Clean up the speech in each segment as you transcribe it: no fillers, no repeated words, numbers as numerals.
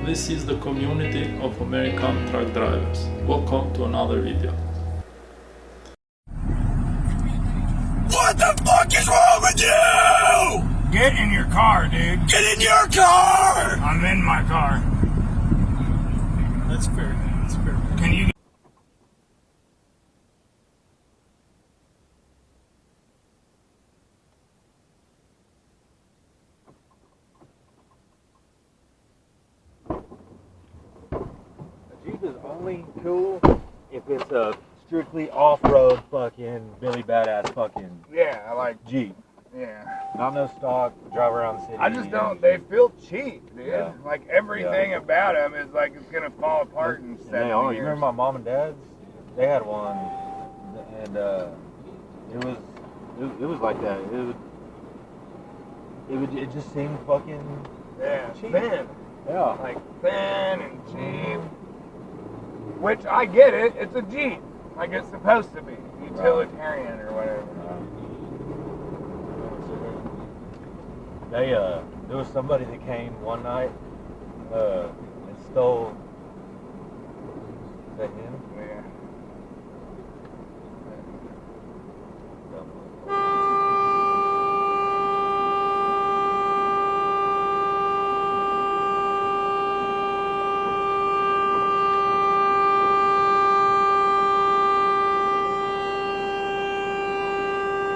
this is the community of American truck drivers. Welcome to another video. What the fuck is wrong with you? Get in your car, dude. Get in your car! I'm in my car. That's fair. That's fair. Can you... A Jeep is only cool if it's a strictly off-road fucking Billy Badass fucking Yeah, I like... Jeep. Yeah. Not no stock, drive around the city. I just don't... They feel cheap, dude. Yeah. Like, everything about them is like it's gonna fall apart in 7 They are. years. You remember my mom and dad's? They had one, and it was like that. It just seemed fucking Yeah, cheap. thin. Yeah. Like, thin and cheap. Which, I get it. It's a Jeep. Like it's supposed to be. Utilitarian or whatever. There was somebody that came one night and stole. Is that him? Yeah.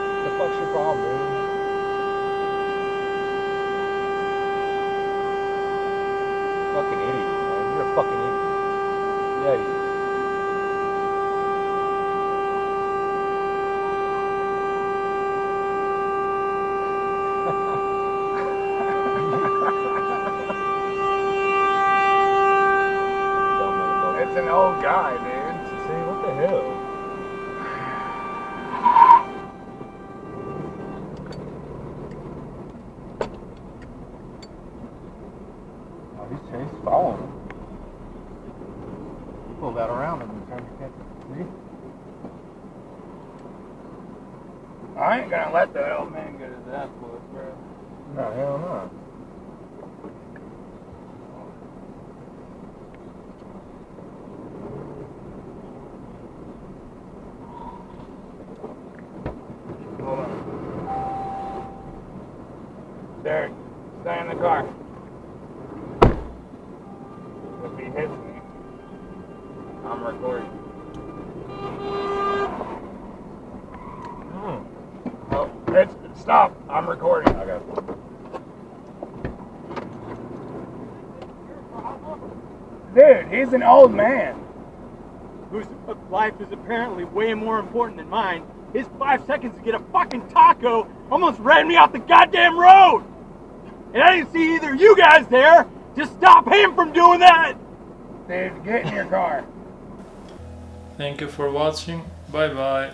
What the fuck's your problem, dude? Fucking idiot, man. You're a fucking idiot. Yeah, you. It's an old guy, dude. See, what the hell? Oh, he's following him. Pull that around and turn your camera. See? I ain't gonna let that old man get his ass whooped, bro. No, hell no. Hold on. Derek, stay in the car. If he hits me, I'm recording. Oh, stop. I'm recording. I got it. Dude, he's an old man. Whose life is apparently way more important than mine. His 5 seconds to get a fucking taco almost ran me off the goddamn road! And I didn't see either of you guys there! Just stop him from doing that! Dude, get in your car. Thank you for watching. Bye bye.